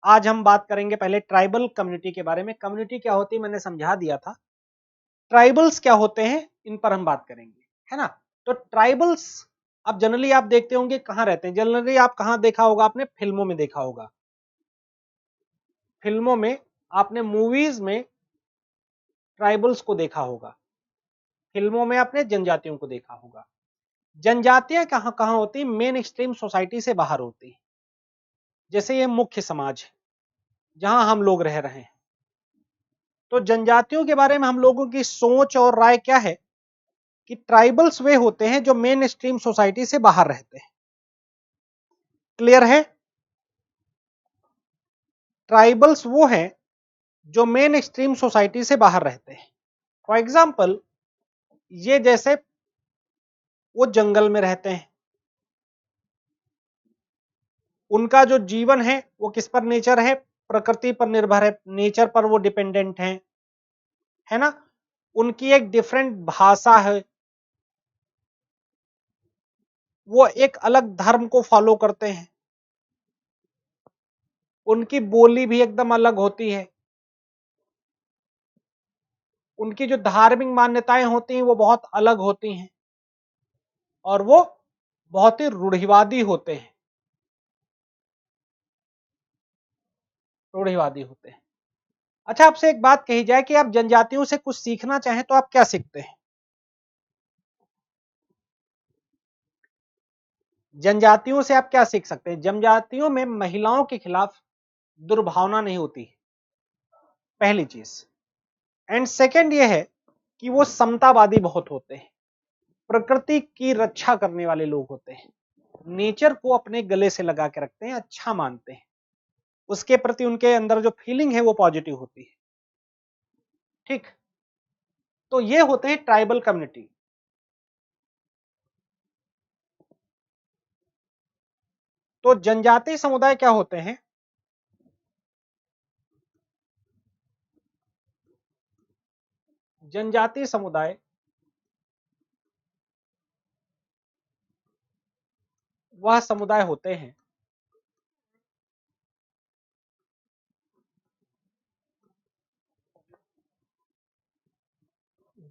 आज हम बात करेंगे पहले ट्राइबल कम्युनिटी के बारे में। कम्युनिटी क्या होती है मैंने समझा दिया था, ट्राइबल्स क्या होते हैं इन पर हम बात करेंगे, है ना। तो ट्राइबल्स अब जनरली आप देखते होंगे कहां रहते हैं, जनरली आप कहां देखा होगा, आपने फिल्मों में देखा होगा, फिल्मों में आपने मूवीज में ट्राइबल्स को देखा होगा, फिल्मों में आपने जनजातियों को देखा होगा। जनजातियां कहां कहां होती है, मेन स्ट्रीम सोसाइटी से बाहर होती है। जैसे ये मुख्य समाज है जहां हम लोग रह रहे हैं, तो जनजातियों के बारे में हम लोगों की सोच और राय क्या है कि ट्राइबल्स वे होते हैं जो मेन स्ट्रीम सोसाइटी से बाहर रहते हैं। क्लियर है? ट्राइबल्स वो हैं जो मेन स्ट्रीम सोसाइटी से बाहर रहते हैं। फॉर एग्जाम्पल, ये जैसे वो जंगल में रहते हैं, उनका जो जीवन है वो किस पर नेचर है, प्रकृति पर निर्भर है, नेचर पर वो डिपेंडेंट है ना। उनकी एक डिफरेंट भाषा है, वो एक अलग धर्म को फॉलो करते हैं, उनकी बोली भी एकदम अलग होती है, उनकी जो धार्मिक मान्यताएं होती हैं वो बहुत अलग होती हैं, और वो बहुत ही रूढ़िवादी होते हैं, रूढ़िवादी होते हैं। अच्छा, आपसे एक बात कही जाए कि आप जनजातियों से कुछ सीखना चाहें तो आप क्या सीखते हैं? जनजातियों से आप क्या सीख सकते हैं? जनजातियों में महिलाओं के खिलाफ दुर्भावना नहीं होती, पहली चीज। एंड सेकंड ये है कि वो समतावादी बहुत होते हैं, प्रकृति की रक्षा करने वाले लोग होते हैं, नेचर को अपने गले से लगा के रखते हैं, अच्छा मानते हैं, उसके प्रति उनके अंदर जो फीलिंग है वो पॉजिटिव होती है। ठीक, तो ये होते हैं ट्राइबल कम्युनिटी। तो जनजातीय समुदाय क्या होते हैं? जनजातीय समुदाय वह समुदाय होते हैं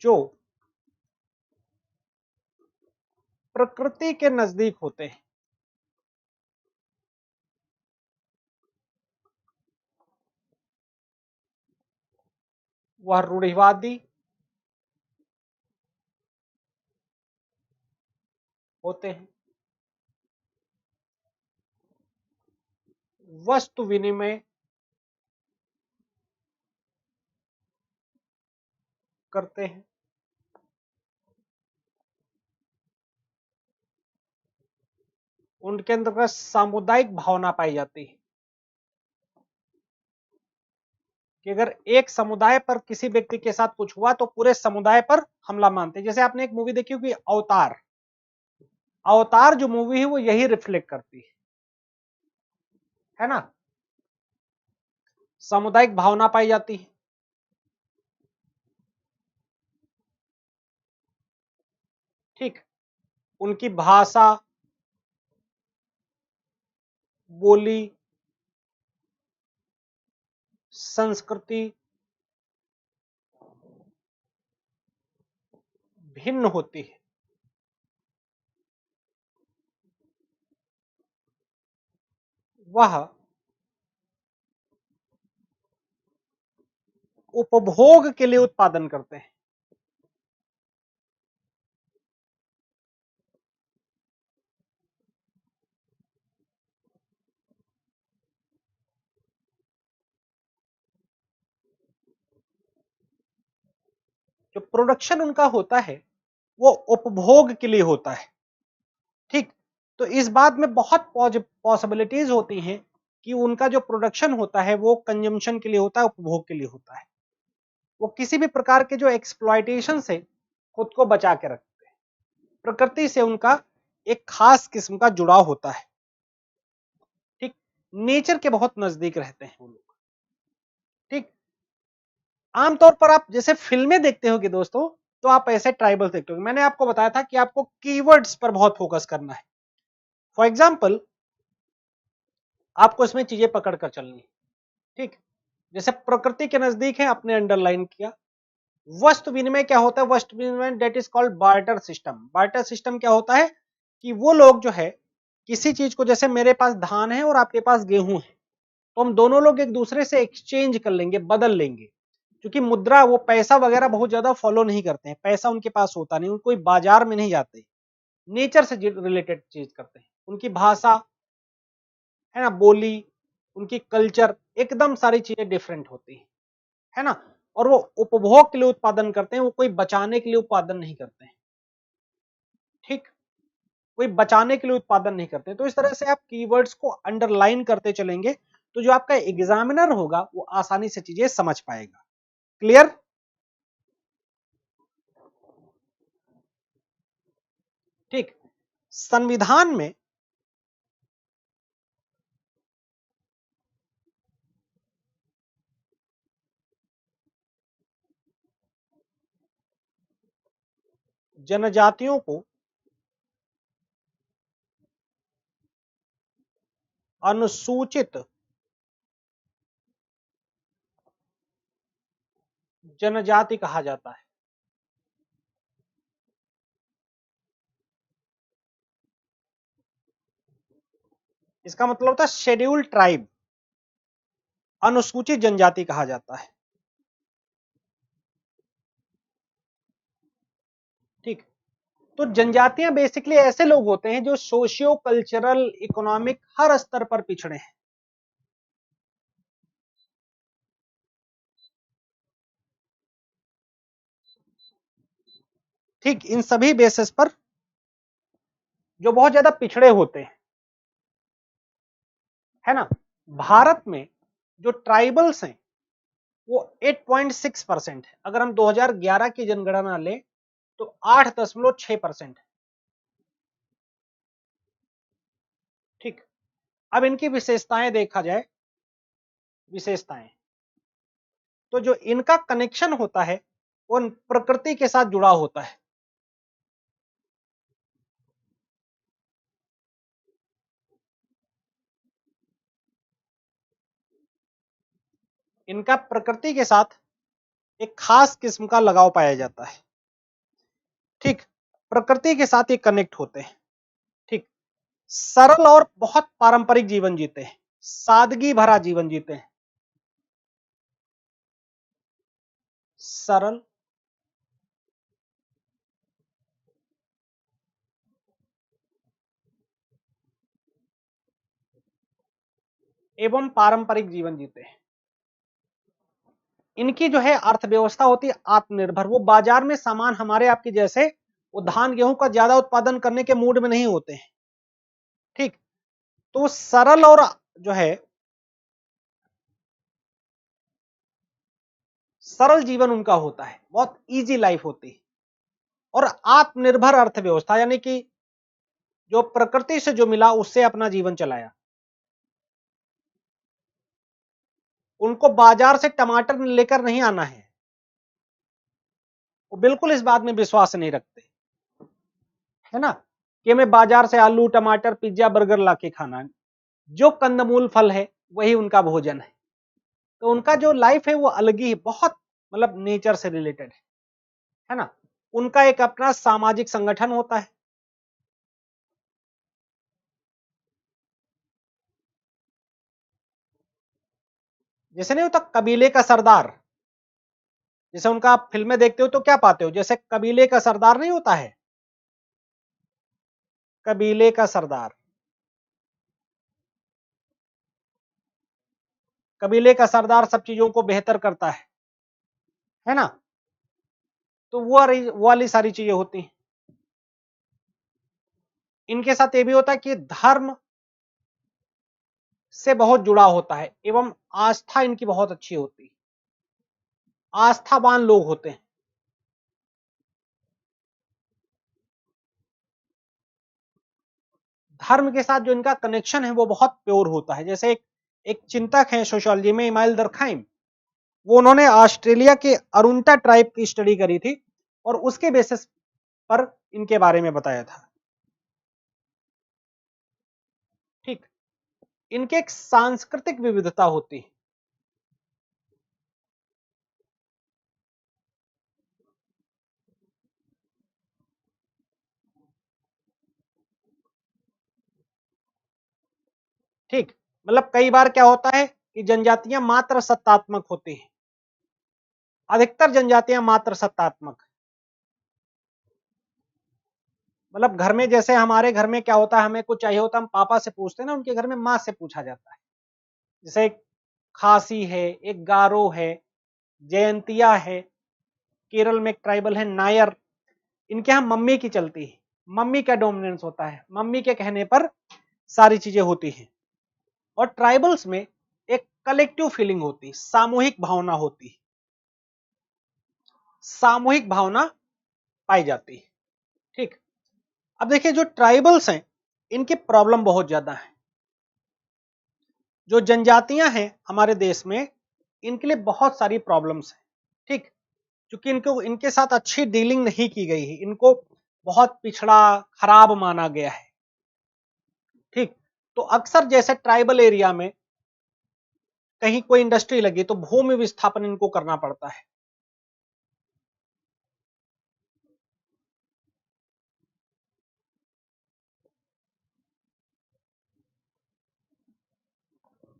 जो प्रकृति के नजदीक होते हैं, वह रूढ़िवादी होते हैं, वस्तु विनिमय करते हैं, उनके अंदर सामुदायिक भावना पाई जाती है कि अगर एक समुदाय पर किसी व्यक्ति के साथ कुछ हुआ तो पूरे समुदाय पर हमला मानते हैं। जैसे आपने एक मूवी देखी होगी अवतार, अवतार जो मूवी है वो यही रिफ्लेक्ट करती है ना। सामुदायिक भावना पाई जाती है, ठीक, उनकी भाषा, बोली, संस्कृति भिन्न होती है। वह उपभोग के लिए उत्पादन करते हैं। जो प्रोडक्शन उनका होता है वो उपभोग के लिए होता है, ठीक। तो इस बात में बहुत पॉसिबिलिटीज होती हैं कि उनका जो प्रोडक्शन होता है वो कंजम्पशन के लिए होता है, उपभोग के लिए होता है। वो किसी भी प्रकार के जो एक्सप्लॉयटेशन से खुद को बचा के रखते हैं, प्रकृति से उनका एक खास किस्म का जुड़ाव होता है, ठीक, नेचर के बहुत नजदीक रहते हैं वो लोग, ठीक। आमतौर पर आप जैसे फिल्में देखते होगे दोस्तों, तो आप ऐसे ट्राइबल देखते होगे। मैंने आपको बताया था कि आपको कीवर्ड्स पर बहुत फोकस करना है। फॉर एग्जाम्पल, आपको इसमें चीजें पकड़ कर चलनी, ठीक। जैसे प्रकृति के नजदीक है, आपने अंडरलाइन किया। वस्तु विनिमय क्या होता है? वस्तु विनिमय that is called barter system. Barter system क्या होता है कि वो लोग जो है किसी चीज को, जैसे मेरे पास धान है और आपके पास गेहूं है, तो हम दोनों लोग एक दूसरे से एक्सचेंज कर लेंगे, बदल लेंगे। क्योंकि मुद्रा, वो पैसा वगैरह बहुत ज्यादा फॉलो नहीं करते हैं, पैसा उनके पास होता नहीं, कोई बाजार में नहीं जाते, नेचर से रिलेटेड चीज करते हैं। उनकी भाषा है ना, बोली, उनकी कल्चर, एकदम सारी चीजें डिफरेंट होती है ना। और वो उपभोग के लिए उत्पादन करते हैं, वो कोई बचाने के लिए उत्पादन नहीं करते हैं, ठीक। कोई बचाने के लिए उत्पादन नहीं करते। तो इस तरह से आप कीवर्ड्स को अंडरलाइन करते चलेंगे, तो जो आपका एग्जामिनर होगा वो आसानी से चीजें समझ पाएगा। क्लियर? ठीक। संविधान में जनजातियों को अनुसूचित जनजाति कहा जाता है। इसका मतलब होता है शेड्यूल्ड ट्राइब, अनुसूचित जनजाति कहा जाता है, ठीक। तो जनजातियां बेसिकली ऐसे लोग होते हैं जो सोशियो कल्चरल इकोनॉमिक हर स्तर पर पिछड़े हैं, ठीक। इन सभी बेसिस पर जो बहुत ज्यादा पिछड़े होते हैं, है ना। भारत में जो ट्राइबल्स हैं वो 8.6% है। अगर हम 2011 की जनगणना लें तो 8.6% है, ठीक। अब इनकी विशेषताएं देखा जाए, विशेषताएं, तो जो इनका कनेक्शन होता है वो प्रकृति के साथ जुड़ा होता है। इनका प्रकृति के साथ एक खास किस्म का लगाव पाया जाता है, ठीक। प्रकृति के साथ ये कनेक्ट होते हैं, ठीक। सरल और बहुत पारंपरिक जीवन जीते हैं, सादगी भरा जीवन जीते हैं, सरल एवं पारंपरिक जीवन जीते हैं। इनकी जो है अर्थव्यवस्था होती है आत्मनिर्भर। वो बाजार में सामान हमारे आपके जैसे वो धान गेहूं का ज्यादा उत्पादन करने के मूड में नहीं होते हैं, ठीक। तो सरल और जो है सरल जीवन उनका होता है, बहुत इजी लाइफ होती है। और आत्मनिर्भर अर्थव्यवस्था, यानी कि जो प्रकृति से जो मिला उससे अपना जीवन चलाया। उनको बाजार से टमाटर लेकर नहीं आना है, वो बिल्कुल इस बात में विश्वास नहीं रखते, है ना, कि हमें बाजार से आलू टमाटर पिज्जा बर्गर लाके खाना है। जो कंदमूल फल है वही उनका भोजन है। तो उनका जो लाइफ है वो अलग ही, बहुत मतलब नेचर से रिलेटेड है ना। उनका एक अपना सामाजिक संगठन होता है, जैसे नहीं होता कबीले का सरदार। जैसे उनका आप फिल्में देखते हो तो क्या पाते हो, जैसे कबीले का सरदार नहीं होता है, कबीले का सरदार, कबीले का सरदार सब चीजों को बेहतर करता है ना। तो वो वाली सारी चीजें होती हैं। इनके साथ ये भी होता है कि धर्म से बहुत जुड़ा होता है एवं आस्था इनकी बहुत अच्छी होती है, आस्थावान लोग होते हैं। धर्म के साथ जो इनका कनेक्शन है वो बहुत प्योर होता है। जैसे एक चिंतक है सोशियोलॉजी में, इमाइल दरखाइम, वो उन्होंने ऑस्ट्रेलिया के अरुंटा ट्राइब की स्टडी करी थी और उसके बेसिस पर इनके बारे में बताया था, ठीक। इनके एक सांस्कृतिक विविधता होती है। ठीक, मतलब कई बार क्या होता है कि जनजातियां मात्र सत्तात्मक होती हैं, अधिकतर जनजातियां मात्र सत्तात्मक। मतलब घर में, जैसे हमारे घर में क्या होता है, हमें कुछ चाहिए होता है हम पापा से पूछते हैं ना, उनके घर में माँ से पूछा जाता है। जैसे एक खासी है, एक गारो है, जयंतिया है, केरल में एक ट्राइबल है नायर, इनके यहाँ मम्मी की चलती है, मम्मी का डोमिनेंस होता है, मम्मी के कहने पर सारी चीजें होती हैं। और ट्राइबल्स में एक कलेक्टिव फीलिंग होती है, सामूहिक भावना होती है, सामूहिक भावना पाई जाती है। ठीक, अब देखिए जो ट्राइबल्स हैं इनकी प्रॉब्लम बहुत ज्यादा है। जो जनजातियां हैं हमारे देश में, इनके लिए बहुत सारी प्रॉब्लम्स हैं। ठीक, क्योंकि इनको, इनके साथ अच्छी डीलिंग नहीं की गई है, इनको बहुत पिछड़ा, खराब माना गया है। ठीक, तो अक्सर जैसे ट्राइबल एरिया में कहीं कोई इंडस्ट्री लगी तो भूमि विस्थापन इनको करना पड़ता है।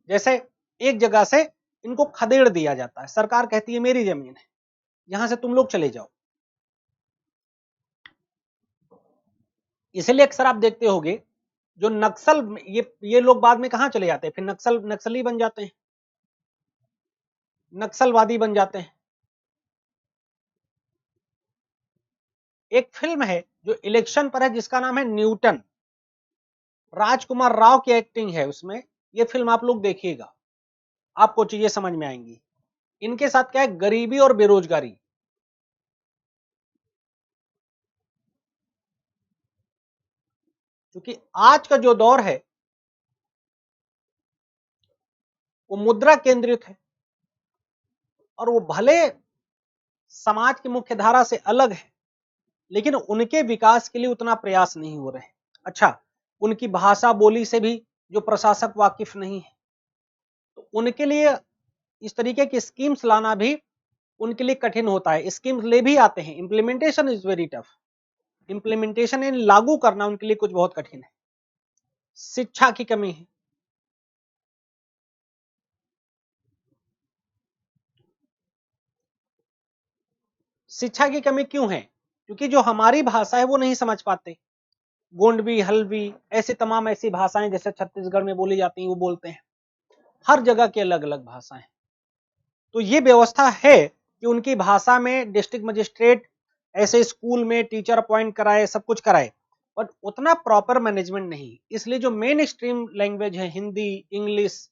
जैसे एक जगह से इनको खदेड़ दिया जाता है, सरकार कहती है मेरी जमीन है, यहां से तुम लोग चले जाओ। इसलिए अक्सर आप देखते होंगे जो नक्सल, ये लोग बाद में कहां चले जाते हैं, फिर नक्सली बन जाते हैं, नक्सलवादी बन जाते हैं। एक फिल्म है जो इलेक्शन पर है जिसका नाम है न्यूटन, राजकुमार राव की एक्टिंग है उसमें। ये फिल्म आप लोग देखिएगा, आपको चीजें समझ में आएंगी। इनके साथ क्या है, गरीबी और बेरोजगारी। क्योंकि आज का जो दौर है वो मुद्रा केंद्रित है, और वो भले समाज की मुख्य धारा से अलग है, लेकिन उनके विकास के लिए उतना प्रयास नहीं हो रहे। अच्छा, उनकी भाषा बोली से भी जो प्रशासक वाकिफ नहीं है, तो उनके लिए इस तरीके की स्कीम्स लाना भी उनके लिए कठिन होता है। स्कीम्स ले भी आते हैं, implementation is very tough, implementation इन लागू करना उनके लिए कुछ बहुत कठिन है। शिक्षा की कमी है, शिक्षा की कमी क्यों है, क्योंकि जो हमारी भाषा है वो नहीं समझ पाते। गोंडवी, हल्बी, ऐसी तमाम ऐसी भाषाएं जैसे छत्तीसगढ़ में बोली जाती हैं वो बोलते हैं। हर जगह की अलग अलग भाषाएं। तो ये व्यवस्था है कि उनकी भाषा में डिस्ट्रिक्ट मजिस्ट्रेट ऐसे स्कूल में टीचर अपॉइंट कराए, सब कुछ कराए, बट उतना प्रॉपर मैनेजमेंट नहीं। इसलिए जो मेन स्ट्रीम लैंग्वेज है हिंदी, इंग्लिश,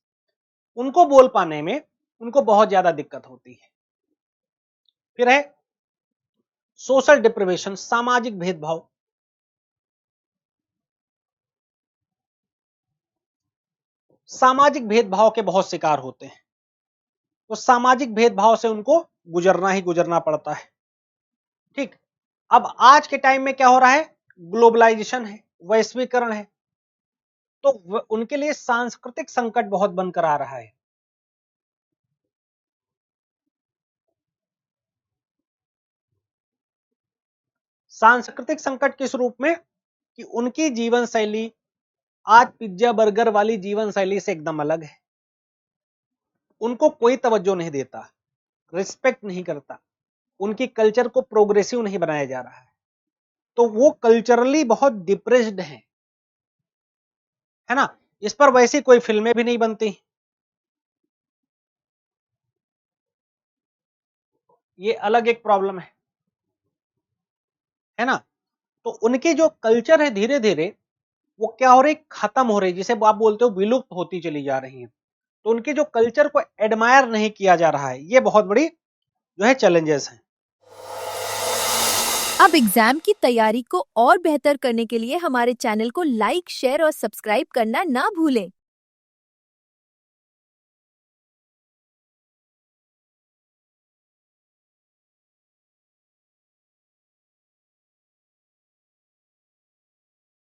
उनको बोल पाने में उनको बहुत ज्यादा दिक्कत होती है। फिर है सोशल डिप्रिवेशन, सामाजिक भेदभाव। सामाजिक भेदभाव के बहुत शिकार होते हैं, तो सामाजिक भेदभाव से उनको गुजरना ही गुजरना पड़ता है। ठीक, अब आज के टाइम में क्या हो रहा है, ग्लोबलाइजेशन है, वैश्वीकरण है, तो उनके लिए सांस्कृतिक संकट बहुत बनकर आ रहा है। सांस्कृतिक संकट किस रूप में, कि उनकी जीवन शैली आज पिज्जा बर्गर वाली जीवन शैली से एकदम अलग है। उनको कोई तवज्जो नहीं देता, रिस्पेक्ट नहीं करता, उनकी कल्चर को प्रोग्रेसिव नहीं बनाया जा रहा है, तो वो कल्चरली बहुत डिप्रेस्ड है ना। इस पर वैसी कोई फिल्में भी नहीं बनती, ये अलग एक प्रॉब्लम है ना। तो उनकी जो कल्चर है धीरे धीरे वो क्या हो रही, खत्म हो रही, जिसे आप बोलते हो विलुप्त होती चली जा रही है। तो उनके जो कल्चर को एडमायर नहीं किया जा रहा है, ये बहुत बड़ी जो है चैलेंजेस हैं। अब एग्जाम की तैयारी को और बेहतर करने के लिए हमारे चैनल को लाइक, शेयर और सब्सक्राइब करना ना भूलें।